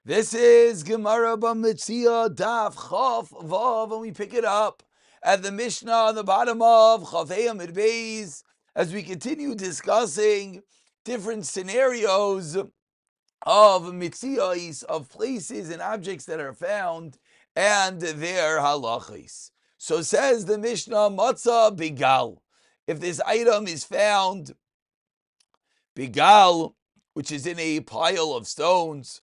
This is Gemara Metziah Daf Chof Vav, and we pick it up at the Mishnah on the bottom of Chof Amid Beis as we continue discussing different scenarios of Metziahs, of places and objects that are found and their halachis. So says the Mishnah, Matzah Bigal. If this item is found, Bigal, which is in a pile of stones,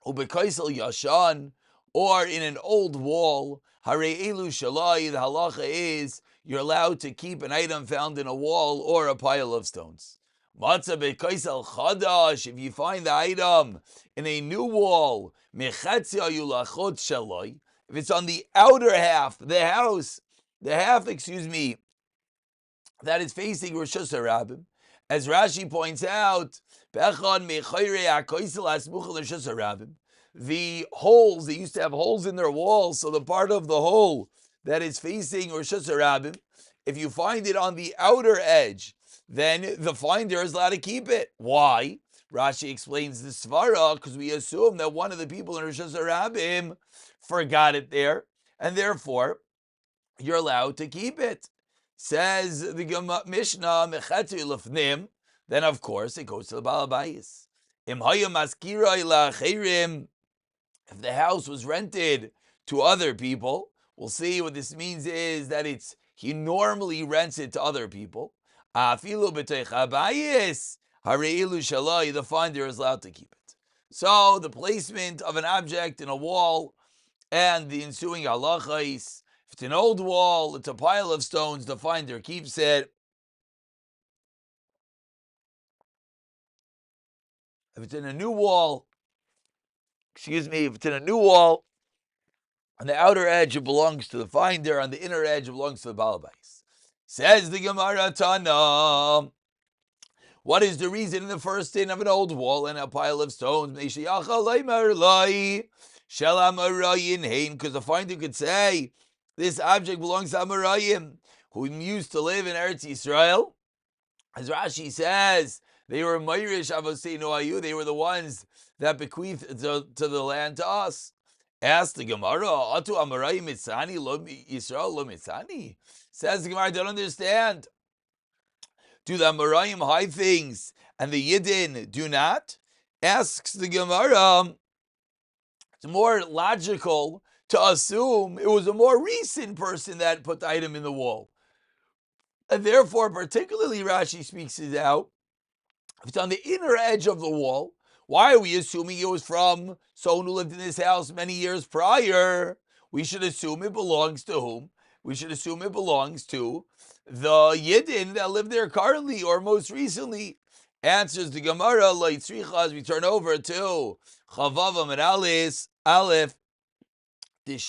Ubekaisel Yashan, or in an old wall, Hare Elu Shalai, the halacha is you're allowed to keep an item found in a wall or a pile of stones. Matzah Bekaisel Chadash, if you find the item in a new wall, Mechatzia Yulachot Shalai, if it's on the outer half, the half, that is facing Rosh Hashanah, as Rashi points out, the holes, they used to have holes in their walls, so the part of the hole that is facing Rosh Hashanah, if you find it on the outer edge, then the finder is allowed to keep it. Why? Rashi explains the svara, because we assume that one of the people in Rosh Hashanah forgot it there, and therefore you're allowed to keep it. Says the Mishnah, Mechatzi Lefnim, then of course it goes to the Baal Bayis. If the house was rented to other people, we'll see what this means is that he normally rents it to other people. The finder is allowed to keep it. So the placement of an object in a wall and the ensuing halachais. If it's an old wall, it's a pile of stones, the finder keeps it. If it's in a new wall, if it's in a new wall, on the outer edge it belongs to the finder, on the inner edge it belongs to the Baal Bayis. Says the Gemara Tana, what is the reason in the first din of an old wall and a pile of stones? Because the finder could say, this object belongs to Amarayim, who used to live in Eretz Yisrael. As Rashi says, they were Mayrish Avoseinu Ayu, they were the ones that bequeathed to the land to us. Asked the Gemara, Atu Amarayim Mitzani, Lo Yisrael Lo Mitzani? Says the Gemara, I don't understand. Do the Amarayim hide things and the Yidden do not? Asks the Gemara, it's more logical to assume it was a more recent person that put the item in the wall. And therefore, particularly Rashi speaks it out, if it's on the inner edge of the wall, why are we assuming it was from someone who lived in this house many years prior? We should assume it belongs to whom? We should assume it belongs to the Yidden that live there currently or most recently. Answers the Gemara, as we turn over to Chavav Amid Aleph, the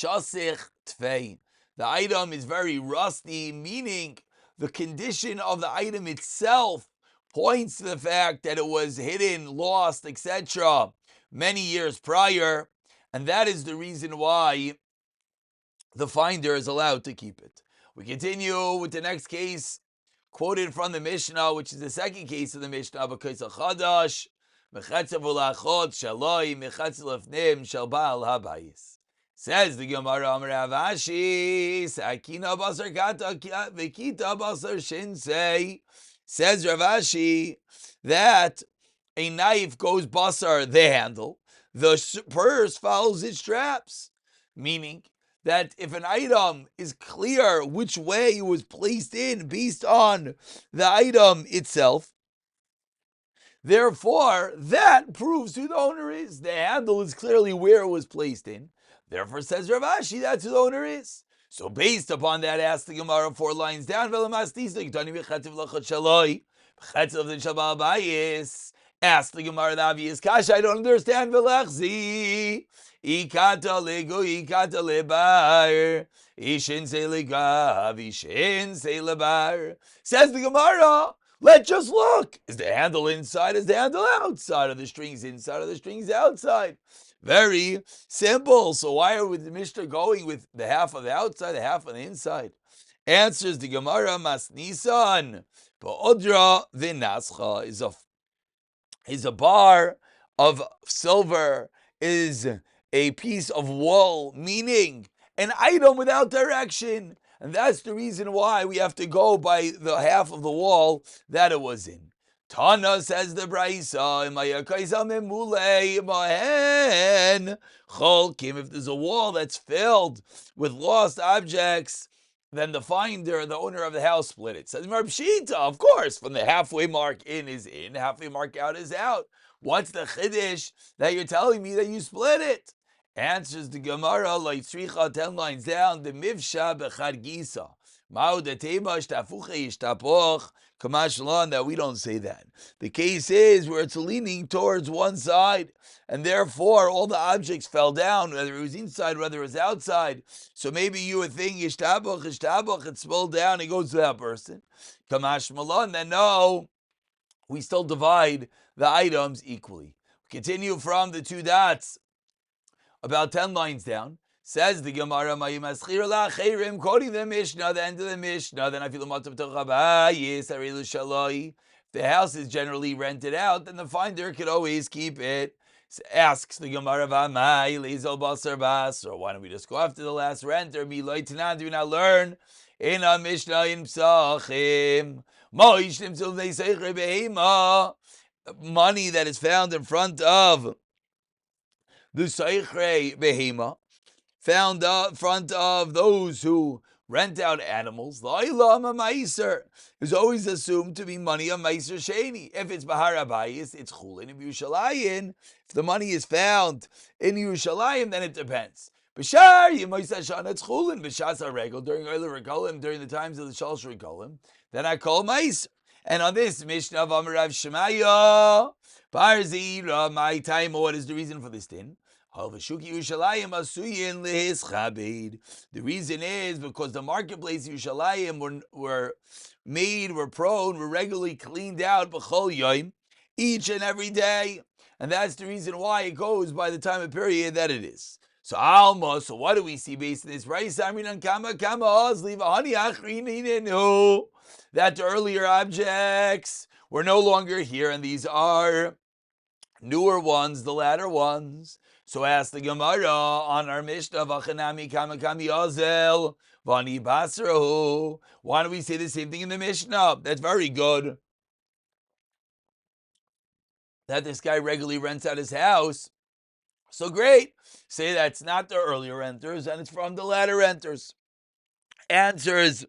item is very rusty, meaning the condition of the item itself points to the fact that it was hidden, lost, etc. many years prior, and that is the reason why the finder is allowed to keep it. We continue with the next case quoted from the Mishnah, which is the second case of the Mishnah, B'kaisa Chadash, Mechatzav Ulachot Shaloi, Mechatzav Lefnim Shel Baal HaBayis. Says the Gemara, Amar Rav Ashi, Sakina Basar Kata V'Kita Basar Shinsei. Says Rav Ashi that a knife goes basar, the handle, the purse follows its straps. Meaning that if an item is clear which way it was placed in based on the item itself, therefore that proves who the owner is. The handle is clearly where it was placed in. Therefore, says Rav Ashi, that's who the owner is. So based upon that, ask the Gemara 4 lines down. Ask the Gemara the obvious kasha. I don't understand. Says the Gemara, let's just look. Is the handle inside? Is the handle outside? Are the strings inside? Are the strings outside? Very simple. So why are we the Mishnah going with the half of the outside, the half of the inside? Answers the Gemara, Mas Nisan. Ba'odra v'nascha is a bar of silver is a piece of wall, meaning an item without direction. And that's the reason why we have to go by the half of the wall that it was in. Tana, says the Braisa, if there's a wall that's filled with lost objects, then the finder, the owner of the house, split it. Says Mar Pshita, of course, from the halfway mark in is in, halfway mark out is out. What's the chiddush that you're telling me that you split it? Answers the Gemara, like 10 lines down, the mivsha bechad gisa. Mao de tema shtafuche ishtapoch. Kamash that we don't say that. The case is where it's leaning towards one side, and therefore all the objects fell down, whether it was inside, whether it was outside. So maybe you would think ishtapoch, it spilled down, it goes to that person. Kamash malon, then no, we still divide the items equally. Continue from the two dots, about 10 lines down. Says the Gemara, quoting the Mishnah, the end of the Mishnah, then I feel the house is generally rented out, then the finder could always keep it. Asks the Gemara, or why don't we just go after the last renter? Do we not learn in a Mishnah in Psachim? Money that is found in front of the Seichre Behema, found in front of those who rent out animals, the Olam HaMaiser is always assumed to be money of Maiser Sheni. If it's Bahar Abayis, it's Chulin. If Yerushalayim, if the money is found in Yerushalayim, then it depends. B'shar Yemais Hashan, it's Chulin. B'shas HaRegel, during Oile Regolim, during the times of the Shalosh Regolim, then I call Maiser. And on this Mishnah of Amarav Shemaya, Barzira, my time, what is the reason for this din? The reason is because the marketplace Yerushalayim were regularly cleaned out b'chol yom, each and every day, and that's the reason why it goes by the time of period that it is. So Alma, so what do we see based on this? That the earlier objects were no longer here, and these are newer ones, the latter ones. So ask the Gemara on our Mishnah, V'chanami kamakami ozel, v'ani basrahu. Why don't we say the same thing in the Mishnah? That's very good. That this guy regularly rents out his house. So great. Say that's not the earlier renters, and it's from the latter renters. Answers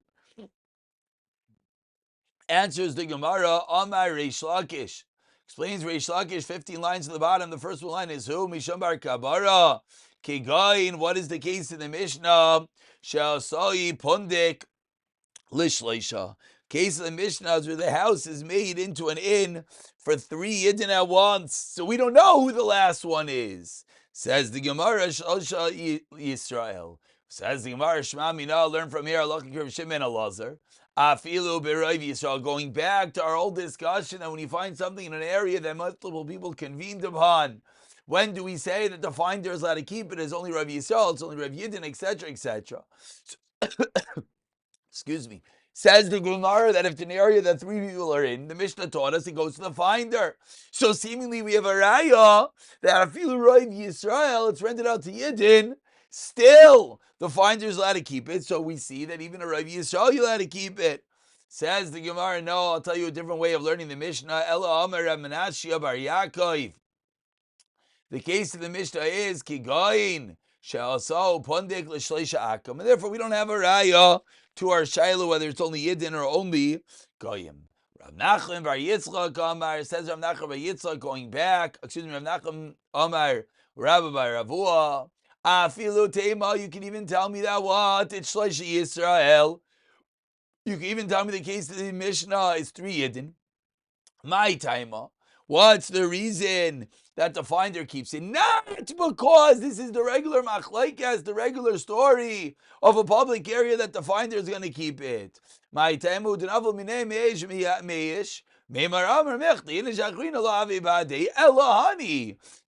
the Gemara, Amar Reish Lakish. Explains Reish Lakish, 15 lines at the bottom. The first line is who? Misham bar Kabara. Kegain, what is the case in the Mishnah? She'asai pundik lishleisha. Case of the Mishnah is where the house is made into an inn for 3 yidden at once. So we don't know who the last one is. Says the Gemara, Shalsha Yisrael. Says the Gemara, Shema Mina, learn from here, Allah Shimon Elazar. Afilu b'Rov Yisrael. Going back to our old discussion that when you find something in an area that multiple people convened upon, when do we say that the finder is allowed to keep it as only Rav Yisrael, it's only Rav Yidin, etc., etc.? Excuse me. Says the Gemara that if it's an area that 3 people are in, the Mishnah taught us it goes to the finder. So seemingly we have a raya that Afilu Rav Yisrael, it's rented out to Yidin. Still, the finder is allowed to keep it, so we see that even a Rav Yisrael, you're allowed to keep it. Says the Gemara, no, I'll tell you a different way of learning the Mishnah. Ela Amar Rav Menashe bar Yaakov. The case of the Mishnah is Kigain She'asau Pundik L'Shleisha Akam, and therefore we don't have a raya to our Shiloh whether it's only Yidin or only Goyim. Rav Nachman bar Yitzchak Amar, says Rav Nachman bar Yitzchak, going back, Rav Nachman Amar Rabbi bar Ravua. Afilu Tema, you can even tell me that what? It's Shleisha Yisrael. You can even tell me the case of the Mishnah is 3 Yidin. My Tema. What's the reason that the finder keeps it? Not because this is the regular machlaikas, the regular story of a public area that the finder is going to keep it. My Tema U'Danavel Minei Meish.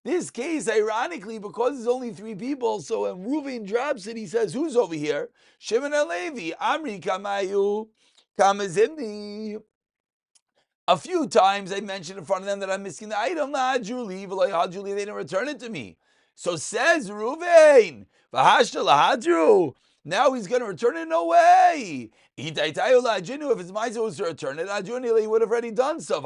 This case, ironically, because it's only 3 people, so when Reuven drops it, he says, who's over here? Shimon and Levi. Amri Kamayu Kamazimni. A few times I mentioned in front of them that I'm missing the item. Julie, they didn't return it to me. So says Ruvain, Vahashta lahadru. Now he's going to return it? No way. If his mind was to return it, he would have already done so.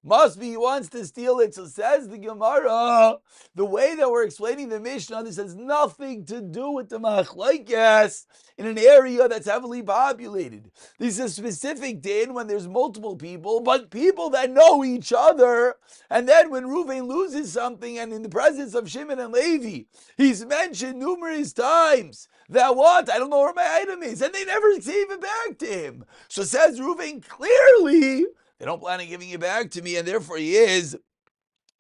Must be he wants to steal it. So says the Gemara, the way that we're explaining the Mishnah, this has nothing to do with the machlokes in an area that's heavily populated. This is a specific din when there's multiple people, but people that know each other. And then when Reuven loses something, and in the presence of Shimon and Levi, he's mentioned numerous times that what? I don't know where my item is. And they never gave it back to him. So says Reuven clearly, they don't plan on giving it back to me, and therefore he is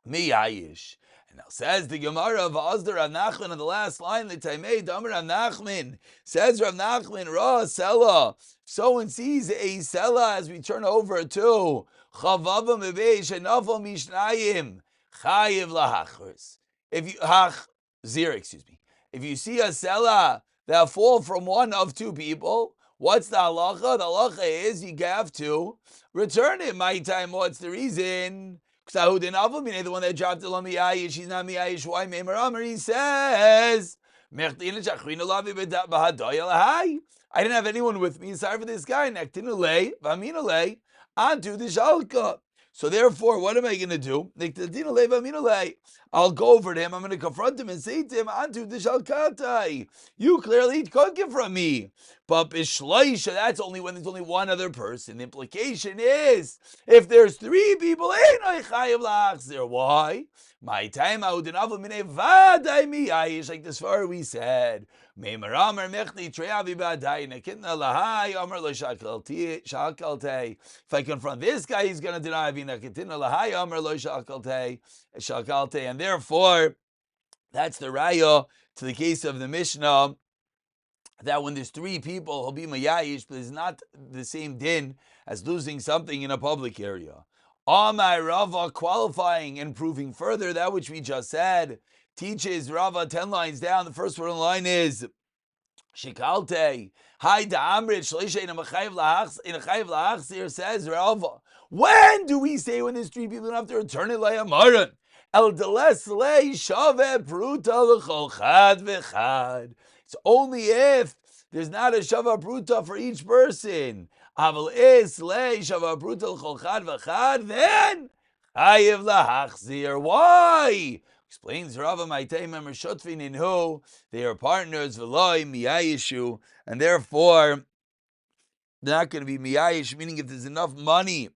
miyayish. And now says the Gemara of Azda Rav Nachman in the last line, the Taimei Damar Rav Nachman, says Rav Nachman, Ra Sela. Someone sees a Sela as we turn over to Chavava Mebeish and Nafal Mishnayim, Chayiv Lahachris. If you If you see a Sela that fall from one of two people, what's the halacha? The halacha is you have to return it. My time, what's the reason? The one that dropped the miyayish, he's not miyayish. Why? He says, I didn't have anyone with me. Sorry for this guy. Onto the shalka. So therefore, what am I going to do? I'll go over to him. I'm going to confront him and say to him, Antu dishalkatai. You clearly took it from me. But bishloisha, that's only when there's only one other person. The implication is, if there's three people, why? My time like this far we said. If I confront this guy, he's going to deny. And therefore, that's the raya to the case of the Mishnah, that when there's three people, he'll be mayayish, but it's not the same din as losing something in a public area. Amai Rava, qualifying and proving further that which we just said, teaches Rava 10 lines down. The first word in the line is Shikalte. Hi Da'amrit Shalisha in a Chayiv Lahachzir, says Rava. When do we say when there's three people don't have to return it like a maran? El deles lei shave pruta l'chol chad v'chad. It's only if there's not a shava pruta for each person. Aval is lei shava pruta l'chol chad v'chad, then chayiv lahachzir. Why? Explains Rava Ma'itei Member Shotvin in who they are partners v'loi miyayishu, and therefore they're not going to be miyayish. Meaning, if there's enough money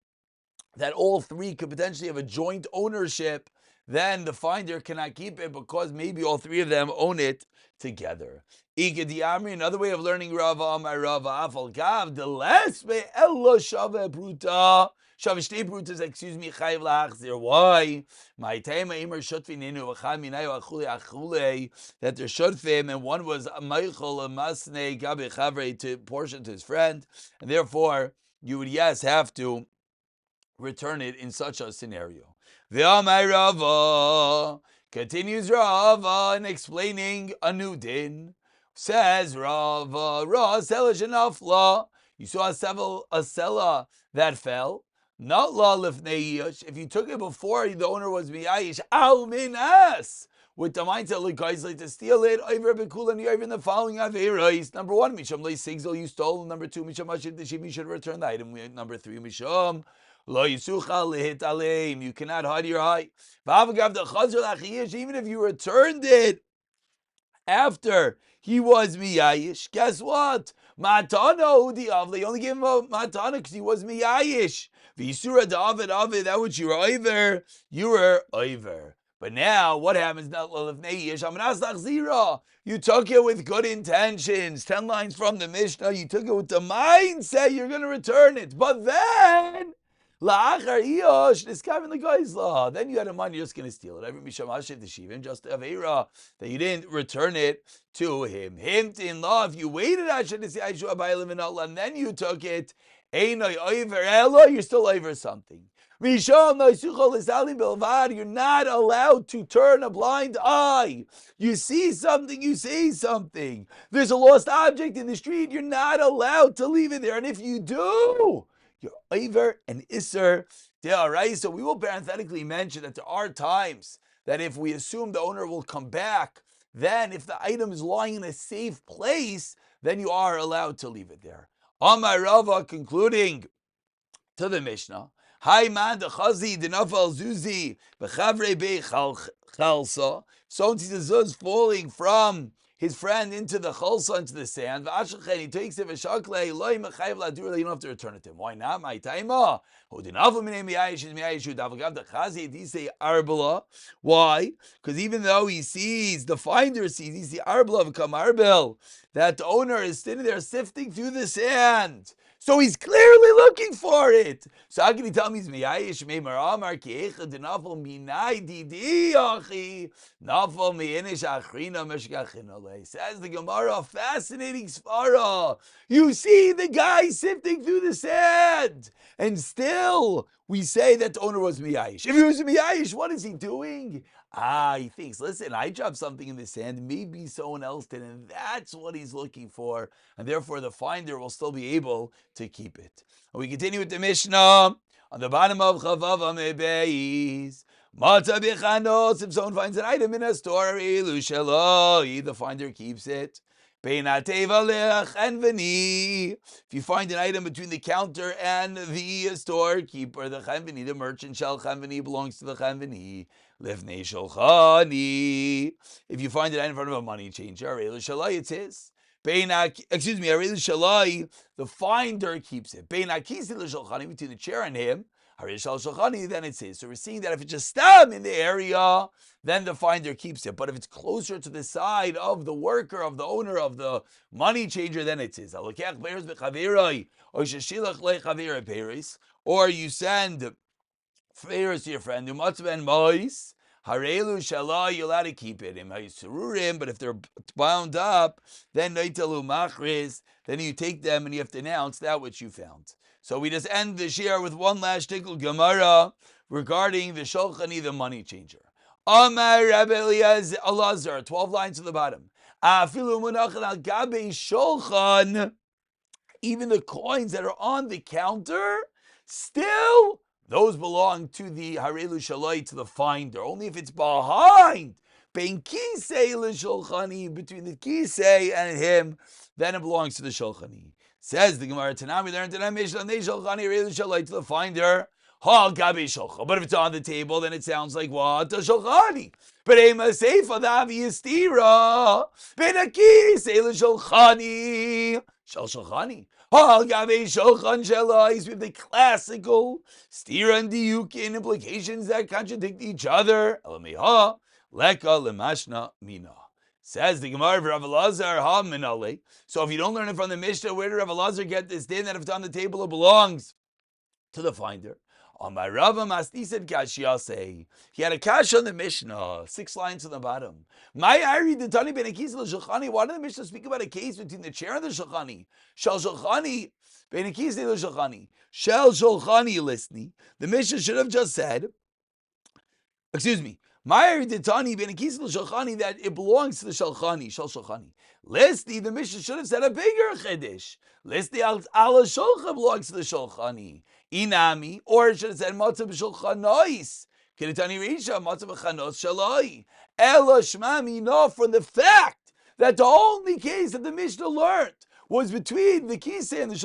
that all three could potentially have a joint ownership, then the finder cannot keep it because maybe all three of them own it together. Another way of learning Rava Amar Rava Afal Gav, the less be ella shave bruta. Shavishte brutas, chayiv lahachzir. Why? My tema imer shutfininu v'chad minayu achule achule, that they're shutfim, and one was meichel masne gabe chavrei, to portion to his friend, and therefore you would have to return it in such a scenario. V'amai Rava, continues Rava in explaining a new din. Says Rava, Ra sela shenafla. You saw a sela that fell. Not la lifnei yish. If you took it before the owner was miyayish, al minas, with the mindset like guys like to steal it, over bekul and even the following averos. Number one, misham lei sigzel, you stole. Number two, misham ashid deshim, you should return the item. Number three, misham lo yisucha lehit aleim, you cannot hide your eye. V'avagav the chazar lachiyish, even if you returned it after he was miyayish, guess what? Matana udi avle, only gave him a matana because he was miyayish. V'yisura David Avid, that which you were over. But now, what happens? You took it with good intentions. 10 lines from the Mishnah, you took it with the mindset you're going to return it. But then, this guy in the guy's law, then you had in mind you're just going to steal it. Every Misham Hashiv Teshivim, just Aveira, that you didn't return it to him. Hint in law, if you waited, and then you took it, you're still over something. You're not allowed to turn a blind eye. You see something, you say something. There's a lost object in the street, you're not allowed to leave it there. And if you do, you're over and isser Alright, so we will parenthetically mention that there are times that if we assume the owner will come back, then if the item is lying in a safe place, then you are allowed to leave it there. Amar Rava, concluding to the Mishnah, Hai man de chazi de nafal zuzi bechavre be chalsa. So the zuz falling from his friend into the chalsa, into the sand. V'ashachem, he takes it v'shaklei loy mechayev ladur. You don't have to return it to him. Why not? My taima. Who de nafal minei miyayish is miyayish udavagav de chazi. He say arbala. Why? Because even though he sees, the finder sees, he sees arbala of kamarbel, that the owner is sitting there sifting through the sand. So he's clearly looking for it. So how can he tell me he's miyayish meimar amar ki echad denafal minai didi achi nafal miinish achrina meshkachinale. Says the Gemara, fascinating svara. You see the guy sifting through the sand, and still we say that the owner was miyayish. If he was miyayish, what is he doing? He thinks, listen, I dropped something in the sand, maybe someone else did, and that's what he's looking for, and therefore the finder will still be able to keep it. And we continue with the Mishnah on the bottom of Chavav Amebeis. Matzah bichanos, if someone finds an item in a store, the finder keeps it. If you find an item between the counter and the storekeeper, the chenveni, the merchant shel chenveni belongs to the chenveni. Lifnei shulchani. If you find it in front of a money changer, Arelu Shalai, it's his. Arelu Shalai, the finder keeps it. Between the chair and him, Arelu Shalchani, then it's his. So we're seeing that if it's just stam in the area, then the finder keeps it. But if it's closer to the side of the worker, of the owner, of the money changer, then it's his. Or you send favors to your friend, Harelu Shala, you're allowed to keep it. But if they're bound up, then Naitalu Machriz, then you take them and you have to announce that which you found. So we just end the share with one last shtickle Gemara regarding the Shulchani, the money changer. Amar Rabbi Elazar, 12 lines to the bottom. Afilu munachan al gabe shulchan, even the coins that are on the counter, still those belong to the Harelu Shalai, to the finder. Only if it's behind, bein kisei l'shulchani, between the kisei and him, then it belongs to the shulchani. Says the Gemara Tanam, we learned in our Mishnah, they shulchani Harelu Shalai, to the finder. Ha gabi shulchan. But if it's on the table, then it sounds like what? The shulchani. But ema seifa davi yistira. Ben akisei l'shulchani. Shulchani. We have the classical stira and diukin implications that contradict each other. Says the Gemara of Rav Elazar, ha minale. So if you don't learn it from the Mishnah, where did Rav Elazar get this din that if it's on the table, it belongs to the finder? On my Rava Masti said Kashia say he had a kash on the Mishnah, 6 lines on the bottom. My Ari the Tani ben Akis l'Shulchani. Why did the Mishnah speak about a case between the chair and the Shulchani? Shel Shulchani ben Akis l'Shulchani. Shel Shulchani listni. The Mishnah should have just said, excuse me. My Ari the Tani ben Akis l'Shulchani, that it belongs to the Shulchani. Shel Shulchani. Listi, the Mishnah should have said a bigger chiddush. Listi al shulchan belongs to the Shulchani. Inami, or it should have said matzah b'shulchanois. Kiritani Risha, matzah b'chanos shalai. Ela shmami, no, from the fact that the only case that the Mishnah learned was between the kisei and the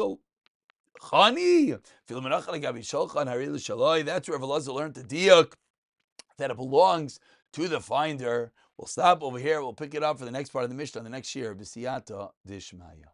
shulchani. That's where Rav Elazar learned the diuk, that it belongs to the finder. We'll stop over here. We'll pick it up for the next part of the Mishnah, the next year, B'siyata Dishmaya.